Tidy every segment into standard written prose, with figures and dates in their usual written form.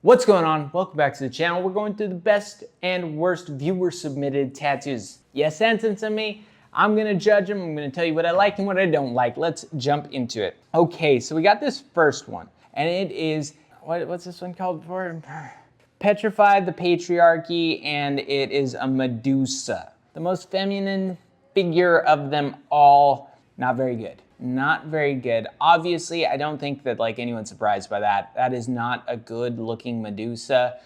What's going on? Welcome back to the channel. We're going through the best and worst viewer submitted tattoos. You sent them to me. I'm gonna judge them. I'm gonna tell you what I like and what I don't like. Let's jump into it. Okay, so we got this first one, and it is, what's this one called before? Petrified the Patriarchy, and it is a Medusa. The most feminine figure of them all. Not very good. Not very good. Obviously, I don't think that anyone's surprised by that. That is not a good looking Medusa.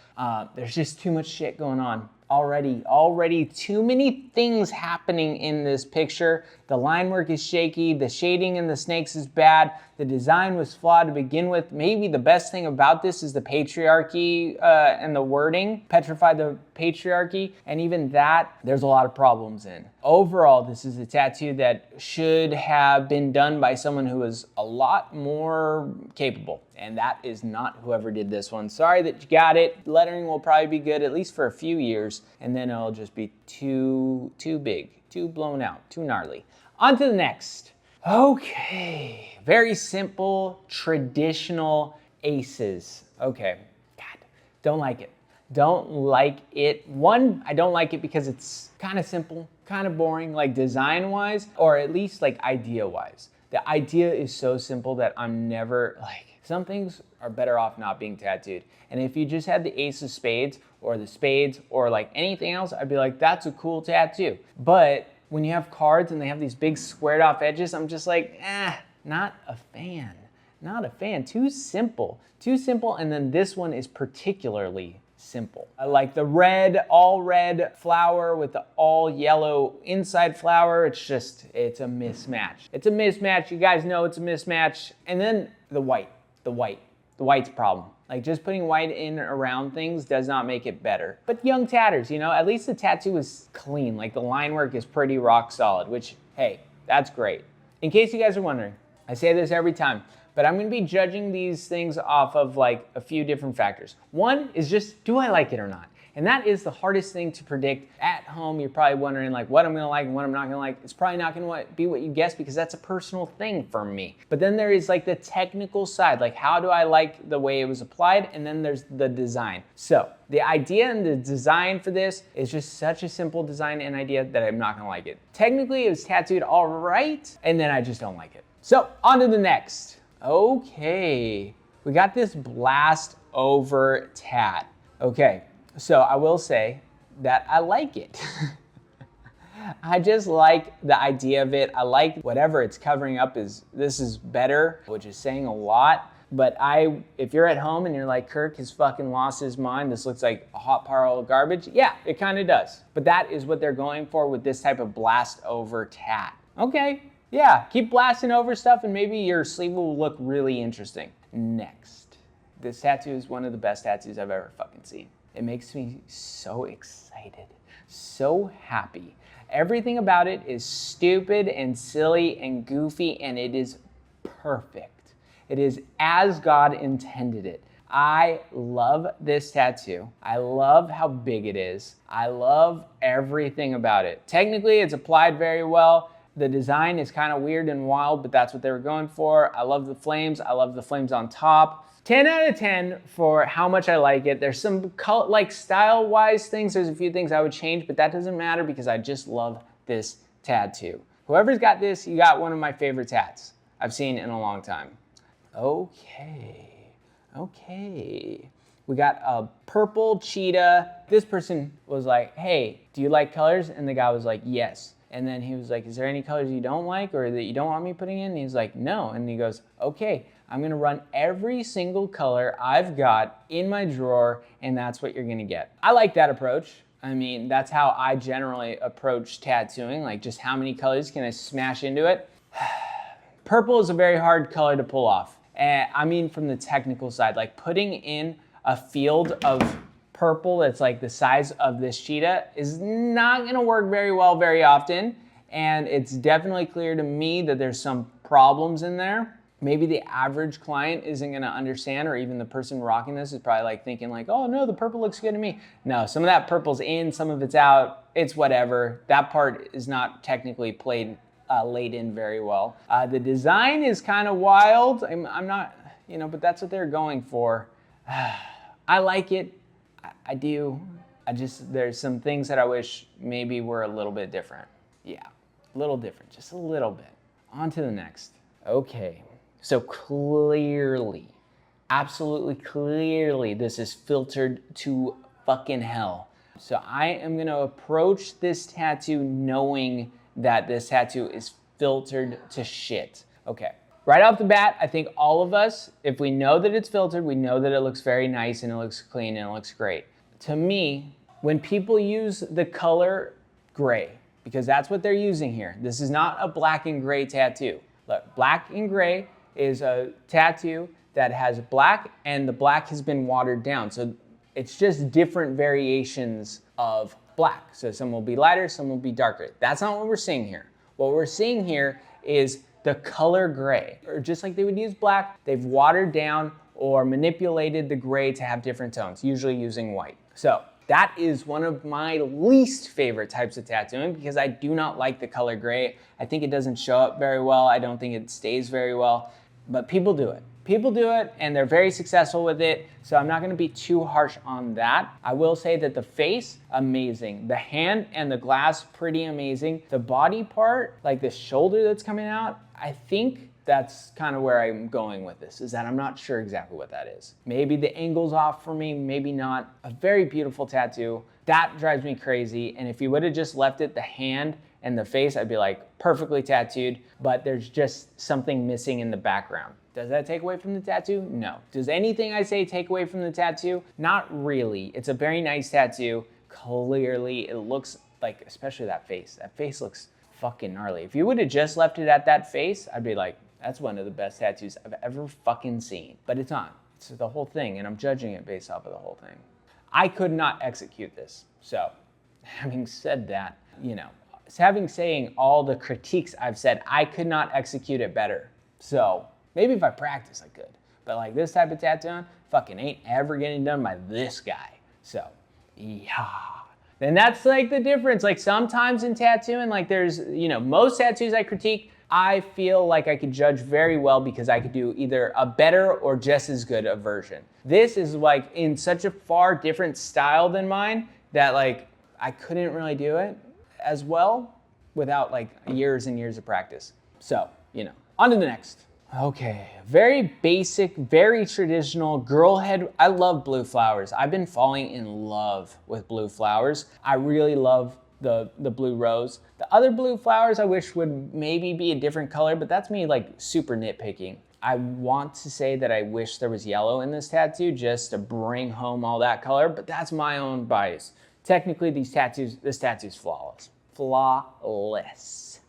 There's just too much shit going on. Already too many things happening in this picture. The line work is shaky, the shading in the snakes is bad, the design was flawed to begin with. Maybe the best thing about this is the patriarchy and the wording, petrify the patriarchy, and even that, there's a lot of problems in. Overall, this is a tattoo that should have been done by someone who is a lot more capable. And that is not whoever did this one. Sorry that you got it. Lettering will probably be good, at least for a few years, and then it'll just be too big, too blown out, too gnarly. On to the next. Okay, very simple, traditional aces. Okay, God, don't like it. Don't like it. One, I don't like it because it's kind of simple, kind of boring, design-wise, or at least idea-wise. The idea is so simple that I'm never some things are better off not being tattooed. And if you just had the ace of spades or the spades or anything else, I'd be like, that's a cool tattoo. But when you have cards and they have these big squared off edges, I'm just not a fan. Not a fan. Too simple. Too simple. And then this one is particularly simple. I like the red, all red flower with the all yellow inside flower. It's a mismatch. It's a mismatch. You guys know it's a mismatch. And then the white. The white's a problem. Just putting white in around things does not make it better. But young tatters, at least the tattoo is clean. The line work is pretty rock solid, which, hey, that's great. In case you guys are wondering, I say this every time, but I'm gonna be judging these things off of a few different factors. One is just, do I like it or not? And that is the hardest thing to predict at home. You're probably wondering what I'm gonna like and what I'm not gonna like. It's probably not gonna be what you guess because that's a personal thing for me. But then there is the technical side, how do I like the way it was applied? And then there's the design. So the idea and the design for this is just such a simple design and idea that I'm not gonna like it. Technically, it was tattooed all right, and then I just don't like it. So on to the next. Okay, we got this blast over tat. Okay. So I will say that I like it. I just like the idea of it. I like whatever it's covering up this is better, which is saying a lot. But if you're at home and you're like, Kirk has fucking lost his mind, this looks like a hot pile of garbage. Yeah, it kind of does. But that is what they're going for with this type of blast over tat. Okay, yeah, keep blasting over stuff and maybe your sleeve will look really interesting. Next, this tattoo is one of the best tattoos I've ever fucking seen. It makes me so excited, so happy. Everything about it is stupid and silly and goofy, and it is perfect. It is as God intended it. I love this tattoo. I love how big it is. I love everything about it. Technically, it's applied very well. The design is kind of weird and wild, but that's what they were going for. I love the flames. I love the flames on top. 10 out of 10 for how much I like it. There's some style-wise things. There's a few things I would change, but that doesn't matter because I just love this tattoo. Whoever's got this, you got one of my favorite tats I've seen in a long time. Okay. We got a purple cheetah. This person was like, hey, do you like colors? And the guy was like, yes. And then he was like, is there any colors you don't like or that you don't want me putting in? And he's like, no. And he goes, okay, I'm gonna run every single color I've got in my drawer and that's what you're gonna get. I like that approach. I mean, that's how I generally approach tattooing, just how many colors can I smash into it? Purple is a very hard color to pull off. I mean, from the technical side, putting in a field of purple that's the size of this cheetah is not gonna work very well very often. And it's definitely clear to me that there's some problems in there. Maybe the average client isn't gonna understand, or even the person rocking this is probably thinking oh no, the purple looks good to me. No, some of that purple's in, some of it's out, it's whatever. That part is not technically laid in very well. The design is kind of wild. I'm not, but that's what they're going for. I like it. I do. There's some things that I wish maybe were a little bit different. Yeah, a little different, just a little bit. On to the next. Okay, so clearly, absolutely clearly, this is filtered to fucking hell. So I am gonna approach this tattoo knowing that this tattoo is filtered to shit. Okay, right off the bat, I think all of us, if we know that it's filtered, we know that it looks very nice and it looks clean and it looks great. To me, when people use the color gray, because that's what they're using here. This is not a black and gray tattoo. Look, black and gray is a tattoo that has black and the black has been watered down. So it's just different variations of black. So some will be lighter, some will be darker. That's not what we're seeing here. What we're seeing here is the color gray, or just like they would use black, they've watered down or manipulated the gray to have different tones, usually using white. So that is one of my least favorite types of tattooing because I do not like the color gray. I think it doesn't show up very well. I don't think it stays very well, but people do it. People do it and they're very successful with it. So I'm not gonna be too harsh on that. I will say that the face, amazing. The hand and the glass, pretty amazing. The body part, like the shoulder that's coming out, I think that's kind of where I'm going with this, is that I'm not sure exactly what that is. Maybe the angle's off for me, maybe not. A very beautiful tattoo. That drives me crazy. And if you would have just left it the hand and the face, I'd be like perfectly tattooed, but there's just something missing in the background. Does that take away from the tattoo? No. Does anything I say take away from the tattoo? Not really. It's a very nice tattoo. Clearly, it looks like, especially that face looks fucking gnarly. If you would have just left it at that face, I'd be like, that's one of the best tattoos I've ever fucking seen. But it's not. It's the whole thing, and I'm judging it based off of the whole thing. I could not execute this. So, having said that, saying all the critiques I've said, I could not execute it better. So, maybe if I practice, I could. But like this type of tattooing, fucking ain't ever getting done by this guy. So, yeah. And that's like the difference. Like sometimes in tattooing, like there's, most tattoos I critique, I feel like I could judge very well because I could do either a better or just as good a version. This is like in such a far different style than mine that like I couldn't really do it as well without like years and years of practice. So, on to the next. Okay, very basic, very traditional girl head. I love blue flowers. I've been falling in love with blue flowers. I really love the blue rose. The other blue flowers I wish would maybe be a different color, but that's me like super nitpicking. I want to say that I wish there was yellow in this tattoo just to bring home all that color, but that's my own bias. Technically, this tattoo's flawless. Flawless.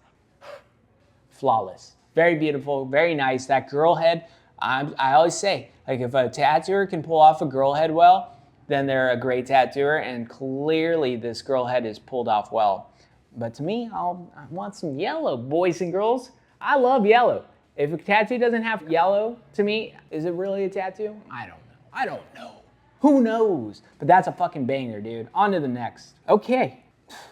Flawless. Very beautiful, very nice. That girl head, I always say, like if a tattooer can pull off a girl head well, then they're a great tattooer, and clearly this girl head is pulled off well. But to me, I want some yellow, boys and girls. I love yellow. If a tattoo doesn't have yellow, to me, is it really a tattoo? I don't know. Who knows? But that's a fucking banger, dude. On to the next. Okay.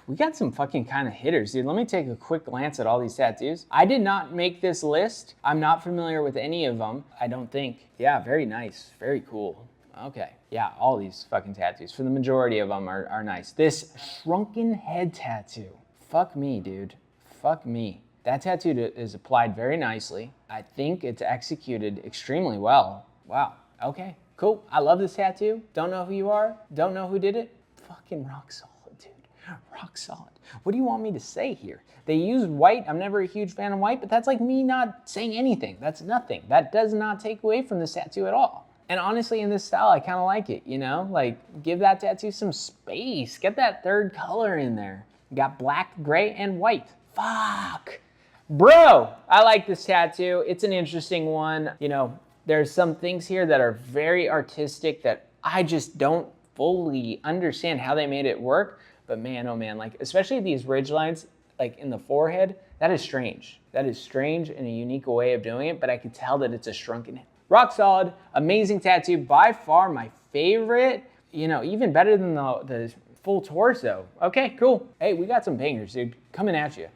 We got some fucking kind of hitters, dude. Let me take a quick glance at all these tattoos. I did not make this list. I'm not familiar with any of them, I don't think. Yeah, very nice. Very cool. Okay. Yeah, all these fucking tattoos, for the majority of them, are nice. This shrunken head tattoo. Fuck me, dude. Fuck me. That tattoo is applied very nicely. I think it's executed extremely well. Wow. Okay, cool. I love this tattoo. Don't know who you are. Don't know who did it. Fucking rock solid. Rock solid. What do you want me to say here? They used white. I'm never a huge fan of white, but that's like me not saying anything. That's nothing. That does not take away from this tattoo at all. And honestly, in this style, I kind of like it, Like, give that tattoo some space. Get that third color in there. You got black, gray, and white. Fuck. Bro, I like this tattoo. It's an interesting one. There's some things here that are very artistic that I just don't fully understand how they made it work. But man, oh man, like especially these ridge lines, like in the forehead, that is strange. That is strange and a unique way of doing it, but I can tell that it's a shrunken head. Rock solid, amazing tattoo, by far my favorite, even better than the full torso. Okay, cool. Hey, we got some bangers, dude, coming at you.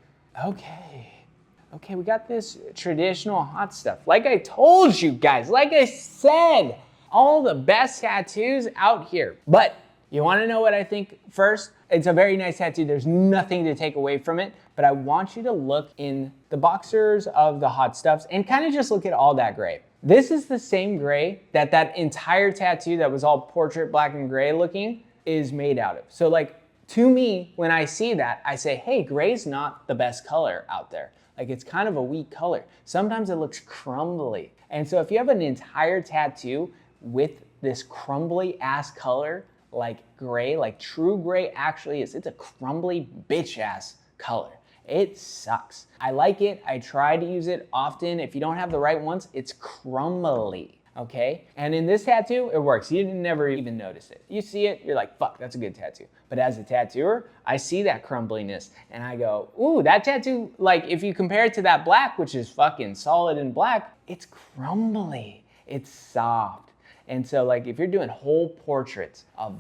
Okay, we got this traditional hot stuff. Like I told you guys, like I said, All the best tattoos out here. But you wanna know what I think first? It's a very nice tattoo. There's nothing to take away from it, but I want you to look in the boxers of the hot stuffs and kind of just look at all that gray. This is the same gray that that entire tattoo that was all portrait black and gray looking is made out of. So like, to me, when I see that, I say, hey, gray's not the best color out there. Like, it's kind of a weak color. Sometimes it looks crumbly. And so if you have an entire tattoo with this crumbly ass color, like gray, like true gray actually is, it's a crumbly bitch ass color. It sucks. I like it. I try to use it often. If you don't have the right ones, it's crumbly, okay? And in this tattoo, it works. You never even notice it. You see it, you're like, fuck, that's a good tattoo. But as a tattooer, I see that crumbliness and I go, ooh, that tattoo, like if you compare it to that black, which is fucking solid and black, it's crumbly, it's soft. And so like if you're doing whole portraits of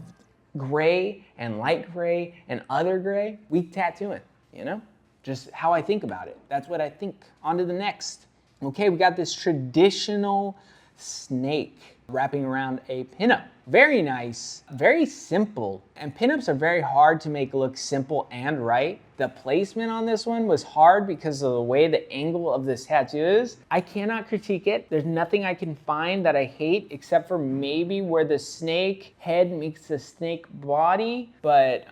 gray and light gray and other gray, we tattooing, you know? Just how I think about it. That's what I think. On to the next. Okay, we got this traditional snake wrapping around a pinup. Very nice, very simple. And pinups are very hard to make look simple and right. The placement on this one was hard because of the way the angle of this tattoo is. I cannot critique it. There's nothing I can find that I hate except for maybe where the snake head meets the snake body. But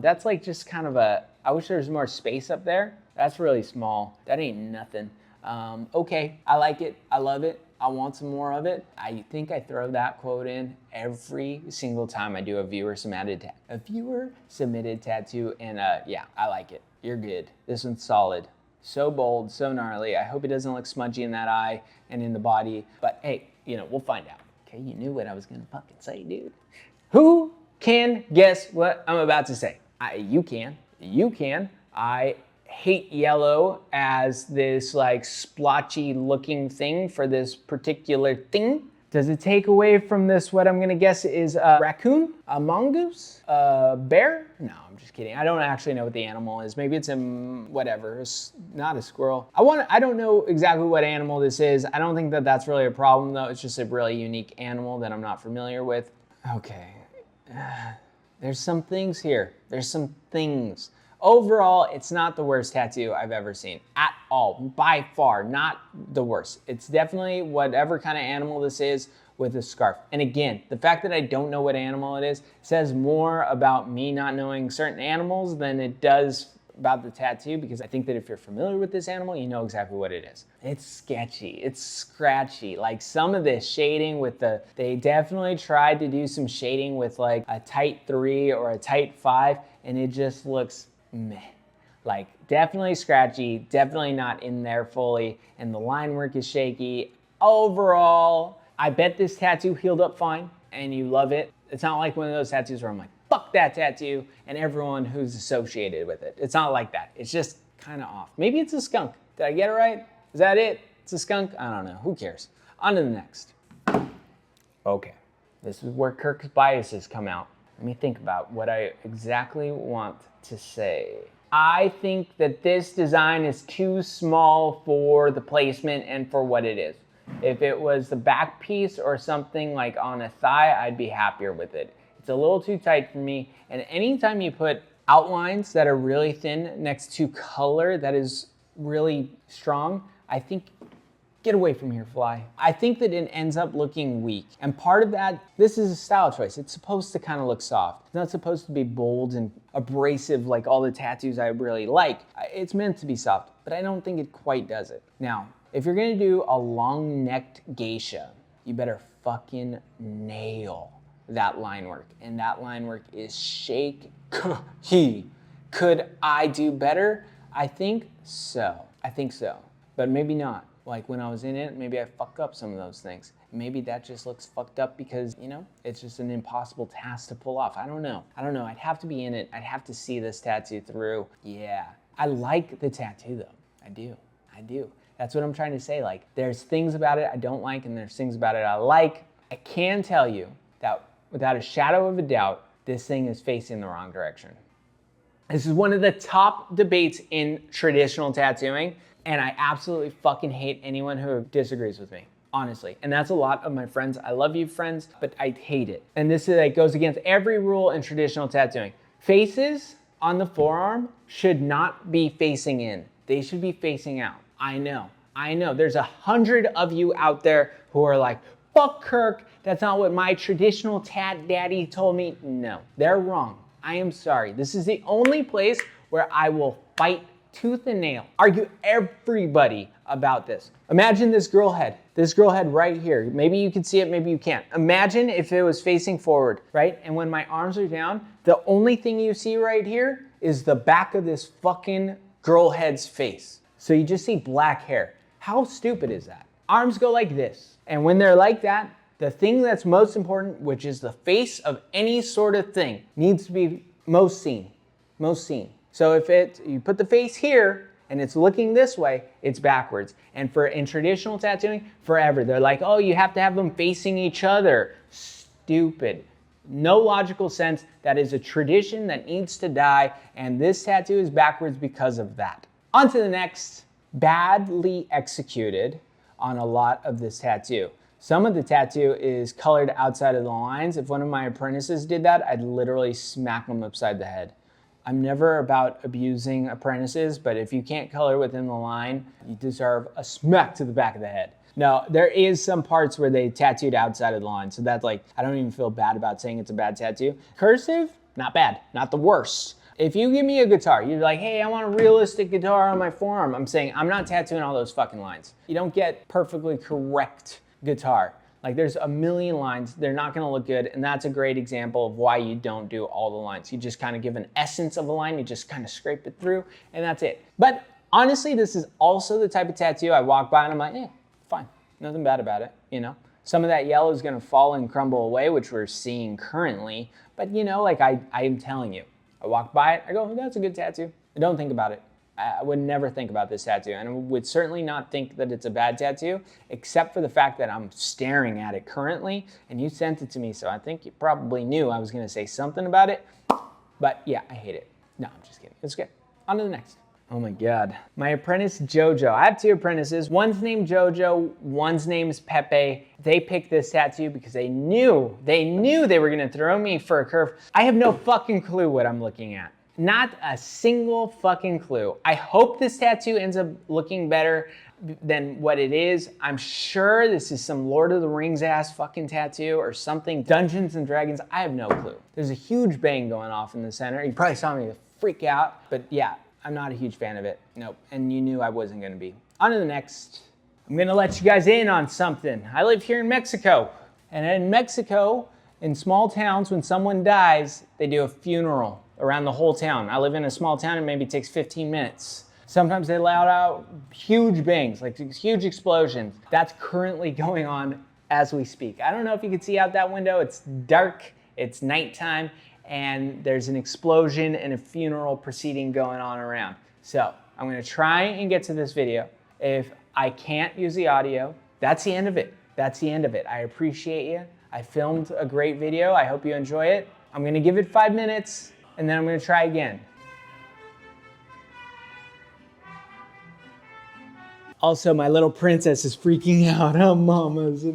that's like just kind of a, I wish there was more space up there. That's really small. That ain't nothing. Okay, I like it. I love it. I want some more of it. I think I throw that quote in every single time I do a viewer submitted tattoo, and yeah, I like it. You're good. This one's solid. So bold, so gnarly. I hope it doesn't look smudgy in that eye and in the body, but hey, you know, we'll find out. Okay, you knew what I was gonna fucking say, dude. Who can guess what I'm about to say? You can. I hate yellow as this like splotchy looking thing for this particular thing. Does it take away from this what I'm gonna guess is a raccoon, a mongoose, a bear? No, I'm just kidding. I don't actually know what the animal is. Maybe it's a whatever, it's not a squirrel. I don't know exactly what animal this is. I don't think that that's really a problem though. It's just a really unique animal that I'm not familiar with. Okay, there's some things here. There's some things. Overall, it's not the worst tattoo I've ever seen at all, by far, not the worst. It's definitely whatever kind of animal this is with a scarf. And again, the fact that I don't know what animal it is says more about me not knowing certain animals than it does about the tattoo, because I think that if you're familiar with this animal, you know exactly what it is. It's sketchy, it's scratchy. Like some of this shading with they definitely tried to do some shading with like a tight 3 or a tight 5, and it just looks meh. Like definitely scratchy, definitely not in there fully, and the line work is shaky. Overall, I bet this tattoo healed up fine and you love it. It's not like one of those tattoos where I'm like, fuck that tattoo and everyone who's associated with it. It's not like that. It's just kind of off. Maybe it's a skunk. Did I get it right? Is that it? It's a skunk? I don't know. Who cares? On to the next. Okay, this is where Kirk's biases come out. Let me think about what I exactly want to say. I think that this design is too small for the placement and for what it is. If it was the back piece or something like on a thigh, I'd be happier with it. It's a little too tight for me. And anytime you put outlines that are really thin next to color that is really strong, I think, get away from here, fly. I think that it ends up looking weak. And part of that, this is a style choice. It's supposed to kind of look soft. It's not supposed to be bold and abrasive like all the tattoos I really like. It's meant to be soft, but I don't think it quite does it. Now, if you're gonna do a long-necked geisha, you better fucking nail that line work. And that line work is shaky. Could I do better? I think so. But maybe not. Like when I was in it, maybe I fuck up some of those things. Maybe that just looks fucked up because, you know, it's just an impossible task to pull off. I don't know. I'd have to be in it. I'd have to see this tattoo through. Yeah. I like the tattoo though. I do. That's what I'm trying to say. Like there's things about it I don't like and there's things about it I like. I can tell you that without a shadow of a doubt, this thing is facing the wrong direction. This is one of the top debates in traditional tattooing. And I absolutely fucking hate anyone who disagrees with me. honestly. And that's a lot of my friends. I love you, friends, but I hate it. And this is like goes against every rule in traditional tattooing. Faces on the forearm should not be facing in. They should be facing out. I know. There's 100 of you out there who are like, fuck Kirk, that's not what my traditional tat daddy told me. No, they're wrong. I am sorry. This is the only place where I will fight tooth and nail, argue everybody about this. Imagine this girl head right here. Maybe you can see it, maybe you can't. Imagine if it was facing forward, right? And when my arms are down, the only thing you see right here is the back of this fucking girl head's face. So you just see black hair. How stupid is that? Arms go like this. And when they're like that, the thing that's most important, which is the face of any sort of thing, needs to be most seen. So if you put the face here and it's looking this way, it's backwards. And in traditional tattooing, forever, they're like, oh, you have to have them facing each other. Stupid. No logical sense. That is a tradition that needs to die, and this tattoo is backwards because of that. On to the next. Badly executed on a lot of this tattoo. Some of the tattoo is colored outside of the lines. If one of my apprentices did that, I'd literally smack them upside the head. I'm never about abusing apprentices, but if you can't color within the line, you deserve a smack to the back of the head. Now, there is some parts where they tattooed outside of the line, so that's like, I don't even feel bad about saying it's a bad tattoo. Cursive, not bad, not the worst. If you give me a guitar, you're like, hey, I want a realistic guitar on my forearm. I'm saying, I'm not tattooing all those fucking lines. You don't get perfectly correct guitar. Like there's a million lines, they're not gonna look good, and that's a great example of why you don't do all the lines. You just kind of give an essence of a line, you just kind of scrape it through, and that's it. But honestly, this is also the type of tattoo I walk by and I'm like, fine, nothing bad about it, you know? Some of that yellow is gonna fall and crumble away, which we're seeing currently, but you know, like I am telling you, I walk by it, I go, that's a good tattoo. I don't think about it. I would never think about this tattoo, and I would certainly not think that it's a bad tattoo, except for the fact that I'm staring at it currently, and you sent it to me, so I think you probably knew I was gonna say something about it, but yeah, I hate it. No, I'm just kidding. It's good. On to the next. Oh my God. My apprentice, Jojo. I have two apprentices. One's named Jojo, one's name's Pepe. They picked this tattoo because they knew they were gonna throw me for a curve. I have no fucking clue what I'm looking at. Not a single fucking clue. I hope this tattoo ends up looking better than what it is. I'm sure this is some Lord of the Rings ass fucking tattoo or something. Dungeons and Dragons, I have no clue. There's a huge bang going off in the center. You probably saw me freak out, but yeah, I'm not a huge fan of it. Nope, and you knew I wasn't gonna be. On to the next. I'm gonna let you guys in on something. I live here in Mexico, and in Mexico, in small towns, when someone dies, they do a funeral around the whole town. I live in a small town, and maybe it takes 15 minutes. Sometimes they let out huge bangs, like huge explosions. That's currently going on as we speak. I don't know if you can see out that window. It's dark, it's nighttime, and there's an explosion and a funeral proceeding going on around. So I'm gonna try and get to this video. If I can't use the audio, that's the end of it. That's the end of it. I appreciate you. I filmed a great video. I hope you enjoy it. I'm gonna give it 5 minutes, and then I'm gonna try again. Also, my little princess is freaking out. Oh, mama's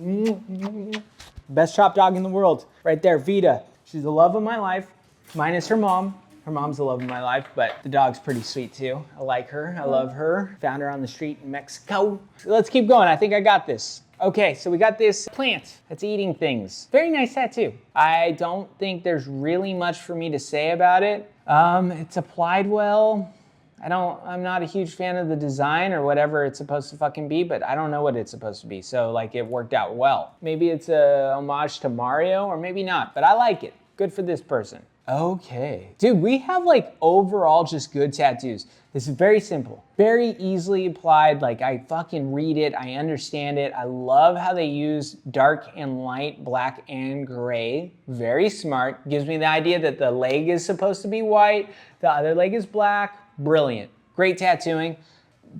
best chop dog in the world. Right there, Vita. She's the love of my life, minus her mom. Her mom's the love of my life, but the dog's pretty sweet too. I like her, I love her. Found her on the street in Mexico. Let's keep going, I think I got this. Okay, so we got this plant that's eating things. Very nice tattoo. I don't think there's really much for me to say about it. It's applied well. I'm not a huge fan of the design or whatever it's supposed to fucking be, but I don't know what it's supposed to be. So like it worked out well. Maybe it's a homage to Mario or maybe not, but I like it. Good for this person. Okay. Dude, we have like overall just good tattoos. This is very simple, very easily applied. Like I fucking read it, I understand it. I love how they use dark and light, black and gray. Very smart. Gives me the idea that the leg is supposed to be white, the other leg is black. Brilliant. Great tattooing.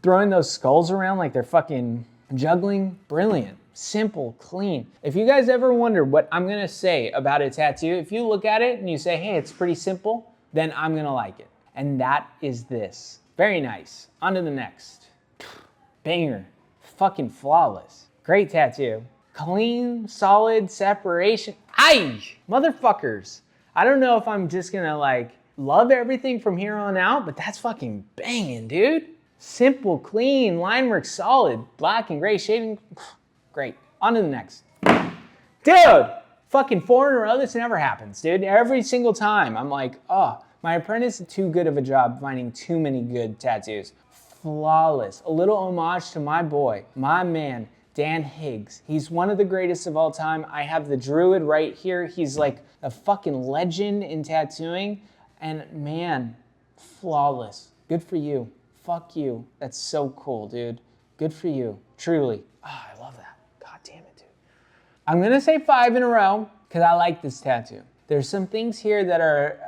Throwing those skulls around like they're fucking juggling. Brilliant. Simple, clean. If you guys ever wonder what I'm gonna say about a tattoo, if you look at it and you say, hey, it's pretty simple, then I'm gonna like it. And that is this. Very nice. On to the next. Banger. Fucking flawless. Great tattoo. Clean, solid separation. Aye, motherfuckers. I don't know if I'm just gonna like love everything from here on out, but that's fucking banging, dude. Simple, clean, line work solid, black and gray shading. Great. On to the next. Dude, fucking 4 in a row, this never happens, dude. Every single time, I'm like, oh, my apprentice did too good of a job finding too many good tattoos. Flawless. A little homage to my boy, my man, Dan Higgs. He's one of the greatest of all time. I have the Druid right here. He's like a fucking legend in tattooing. And man, flawless. Good for you. Fuck you. That's so cool, dude. Good for you. Truly. Oh, I love that. God damn it, dude. I'm gonna say 5 in a row because I like this tattoo. There's some things here that are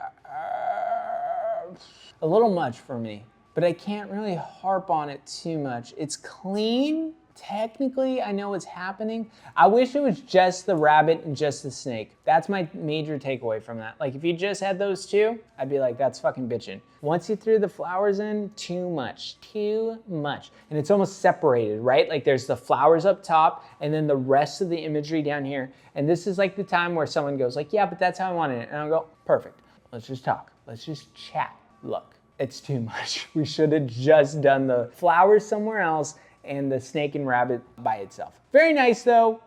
a little much for me, but I can't really harp on it too much. It's clean. Technically, I know what's happening. I wish it was just the rabbit and just the snake. That's my major takeaway from that. Like if you just had those two, I'd be like, that's fucking bitching. Once you threw the flowers in, too much. And it's almost separated, right? Like there's the flowers up top and then the rest of the imagery down here. And this is like the time where someone goes like, yeah, but that's how I wanted it. And I'll go, perfect. Let's just talk. Let's just chat. Look, it's too much. We should have just done the flowers somewhere else and the snake and rabbit by itself. Very nice though.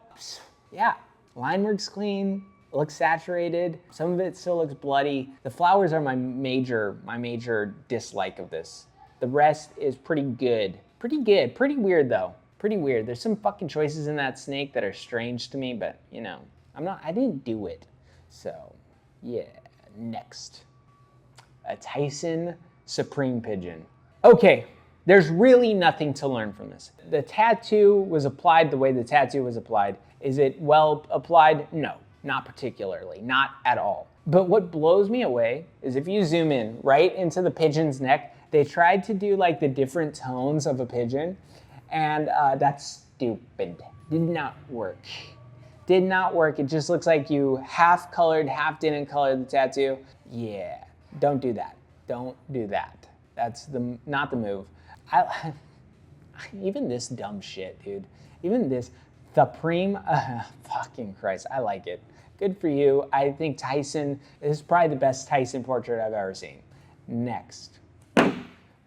Yeah, line work's clean, looks saturated. Some of it still looks bloody. The flowers are my major dislike of this. The rest is pretty good. Pretty weird though. Pretty weird. There's some fucking choices in that snake that are strange to me, but you know, I didn't do it. So yeah, next. A Tyson Supreme Pigeon. Okay. There's really nothing to learn from this. The tattoo was applied the way the tattoo was applied. Is it well applied? No, not particularly, not at all. But what blows me away is if you zoom in right into the pigeon's neck, they tried to do like the different tones of a pigeon, and that's stupid. Did not work. Did not work. It just looks like you half colored, half didn't color the tattoo. Yeah, don't do that. Don't do that. That's not the move. Even this dumb shit, dude. Even this, the Preem, fucking Christ, I like it. Good for you. I think Tyson, this is probably the best Tyson portrait I've ever seen. Next.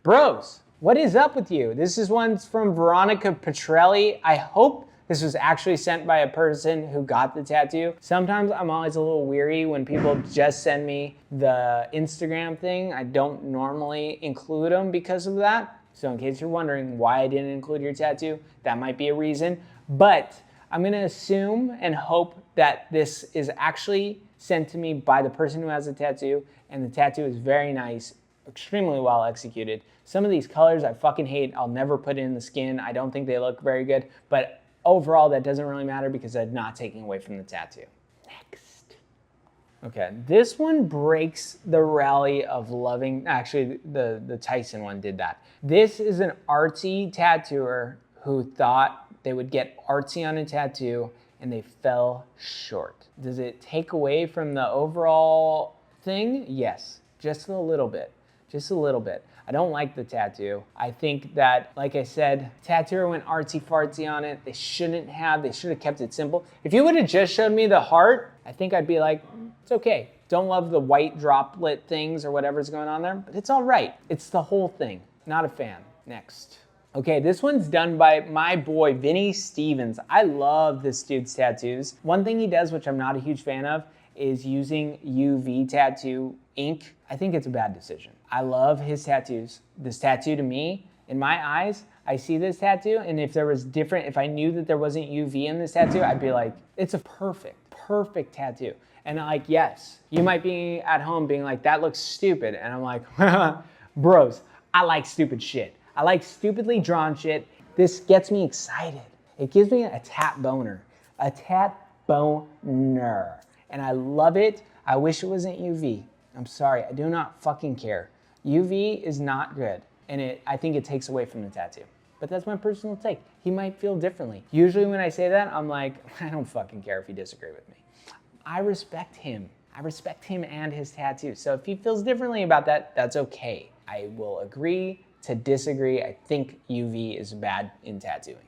Bros, what is up with you? This is one from Veronica Petrelli. I hope this was actually sent by a person who got the tattoo. Sometimes I'm always a little weary when people just send me the Instagram thing. I don't normally include them because of that. So in case you're wondering why I didn't include your tattoo, that might be a reason. But I'm gonna assume and hope that this is actually sent to me by the person who has the tattoo, and the tattoo is very nice, extremely well executed. Some of these colors I fucking hate. I'll never put in the skin. I don't think they look very good, but overall that doesn't really matter because I'm not taking away from the tattoo. Next. Okay, this one breaks the rally of loving, actually the Tyson one did that. This is an artsy tattooer who thought they would get artsy on a tattoo and they fell short. Does it take away from the overall thing? Yes, just a little bit, just a little bit. I don't like the tattoo. I think that, like I said, tattooer went artsy fartsy on it. They should have kept it simple. If you would have just showed me the heart, I think I'd be like, it's okay. Don't love the white droplet things or whatever's going on there, but it's all right. It's the whole thing. Not a fan. Next. Okay, this one's done by my boy, Vinny Stevens. I love this dude's tattoos. One thing he does, which I'm not a huge fan of, is using UV tattoo ink. I think it's a bad decision. I love his tattoos. This tattoo to me, in my eyes, I see this tattoo, and if I knew that there wasn't UV in this tattoo, I'd be like, it's a perfect tattoo. And like, yes, you might be at home being like, that looks stupid. And I'm like, bros, I like stupid shit. I like stupidly drawn shit. This gets me excited. It gives me a tat boner. A tat boner. And I love it. I wish it wasn't UV. I'm sorry, I do not fucking care. UV is not good. And I think it takes away from the tattoo. But that's my personal take. He might feel differently. Usually when I say that, I'm like, I don't fucking care if you disagree with me. I respect him. I respect him and his tattoo. So if he feels differently about that, that's okay. I will agree to disagree. I think UV is bad in tattooing.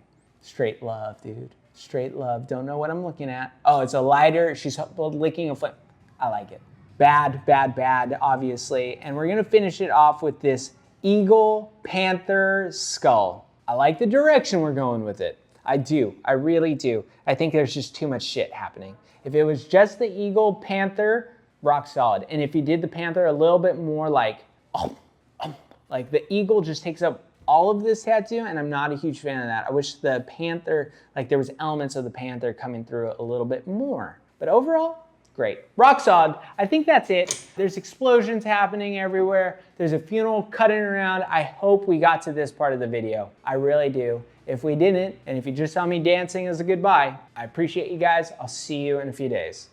Straight love, dude. Straight love. Don't know what I'm looking at. Oh, it's a lighter. She's licking a flame. I like it. Bad, bad, bad, obviously. And we're gonna finish it off with this eagle panther skull. I like the direction we're going with it. I do, I really do. I think there's just too much shit happening. If it was just the eagle panther, rock solid. And if you did the panther a little bit more like the eagle just takes up all of this tattoo, and I'm not a huge fan of that. I wish the panther, like there was elements of the panther coming through a little bit more. But overall, great. Rock solid. I think that's it. There's explosions happening everywhere. There's a funeral cutting around. I hope we got to this part of the video. I really do. If we didn't, and if you just saw me dancing as a goodbye, I appreciate you guys. I'll see you in a few days.